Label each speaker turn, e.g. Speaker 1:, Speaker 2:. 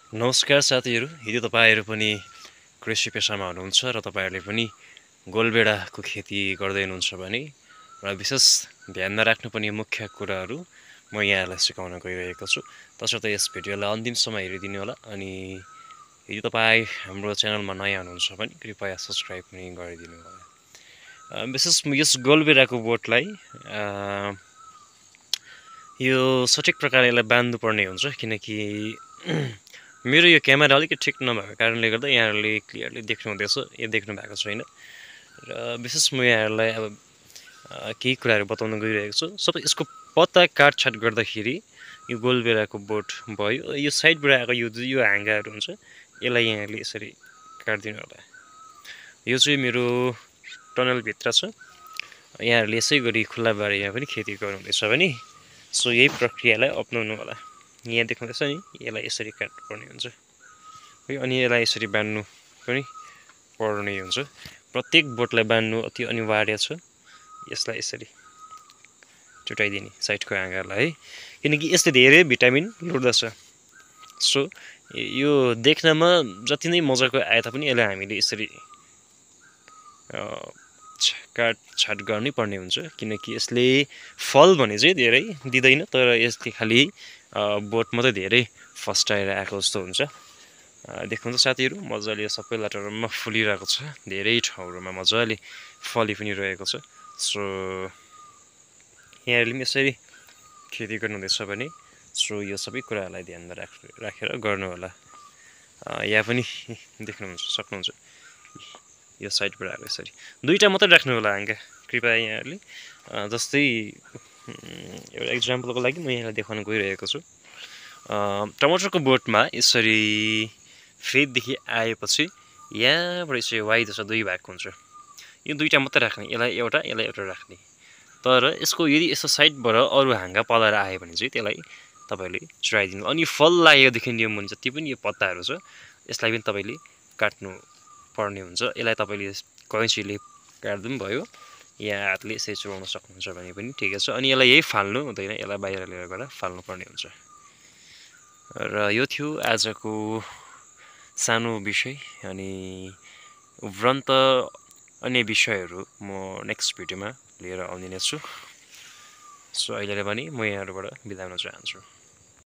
Speaker 1: नमस्कार साथीहरू, यदि तपाईँहरू पनि कृषि पेसामा हुनुहुन्छ र तपाईँहरूले पनि गोलबेडाको खेती गर्दै हुनुहुन्छ भने र विशेष ध्यानमा राख्नुपर्ने मुख्य कुराहरू म यहाँहरूलाई सिकाउन गइरहेको छु। तसर्थ यस भिडियोलाई अन्तिमसम्म हेरिदिनु होला। अनि यदि तपाईँ हाम्रो च्यानलमा नयाँ हुनुहुन्छ भने कृपया सब्सक्राइब पनि गरिदिनु होला। विशेष यस गोलबेडाको बोटलाई यो सठिक प्रकारले यसलाई बाँध्नुपर्ने हुन्छ, किनकि मेरो यो क्यामेरा अलिकति ठिक नभएको कारणले गर्दा यहाँहरूले क्लियरली देख्नु हुँदैछ, यो देख्नु भएको छैन। र विशेष म यहाँहरूलाई अब केही कुराहरू बताउन गइरहेको छु। सबै यसको पत्ता काटछाट गर्दाखेरि यो गोलबेडाको बोट भयो, यो साइडबाट आएको यो हाँगाहरू हुन्छ, यसलाई यहाँहरूले यसरी काटिदिनु होला। यो चाहिँ मेरो टनलभित्र छ। यहाँहरूले यसै गरी खुल्ला बारीमा पनि खेती गर्नुहुँदैछ भने सो यही प्रक्रियालाई अपनाउनु होला। यहाँ देख्नुहुँदैछ नि, यसलाई यसरी काट्नुपर्ने हुन्छ है। अनि यसलाई यसरी बान्नु पनि पर्ने हुन्छ। प्रत्येक बोटलाई बान्नु अति अनिवार्य छ। यसलाई यसरी चुटाइदिने साइडको हाँगालाई है, किनकि यसले धेरै भिटामिन लुट्दछ। सो यो देख्नमा जति नै मजाको आए तापनि यसलाई हामीले यसरी काटछाट गर्नै पर्ने हुन्छ, किनकि यसले फल भने चाहिँ धेरै दिँदैन, तर यसले खालि बोट मात्रै धेरै फस्टाएर आएको जस्तो हुन्छ। देख्नुहुन्छ साथीहरू, मजाले सबै लाटरमा फुलिरहेको छ, धेरै ठाउँहरूमा मजाले फली पनि रहेको छ। सो यहाँहरूले पनि यसरी खेती गर्नुहुँदैछ भने सो यो सबै कुराहरूलाई ध्यानमा राखेर गर्नु होला। यहाँ पनि देख्नुहुन्छ सक्नुहुन्छ, यो साइडबाट आएको यसरी दुईवटा मात्रै राख्नु होला हाँगा कृपया यहाँहरूले। जस्तै एउटा इक्जाम्पलको लागि म यहाँलाई देखाउन गइरहेको छु। टमाटरको बोटमा यसरी फेददेखि आएपछि यहाँबाट यसरी वाइ जस्तो दुई भाग हुन्छ। यो दुईवटा मात्रै राख्ने, यसलाई एउटा राख्ने। तर यसको यदि यस्तो साइडबाट अरू हाँगा पलाएर आयो भने चाहिँ त्यसलाई तपाईँले चुराइदिनु। अनि फल लागेकोदेखि यो मुनि जति पनि यो पत्ताहरू छ यसलाई पनि तपाईँले काट्नु पर्ने हुन्छ। यसलाई तपाईँले कैँचीले काट्दा पनि भयो, या हातले यसरी चुराउन सक्नुहुन्छ भने पनि ठिकै छ। अनि यसलाई यही फाल्नु हुँदैन, यसलाई बाहिर लिएर गएर फाल्नुपर्ने हुन्छ। र यो थियो आजको सानो विषय। अनि उपरान्त अन्य विषयहरू म नेक्स्ट भिडियोमा लिएर आउने नै छु। सो अहिले भने म यहाँहरूबाट बिदा हुन चाहन्छु।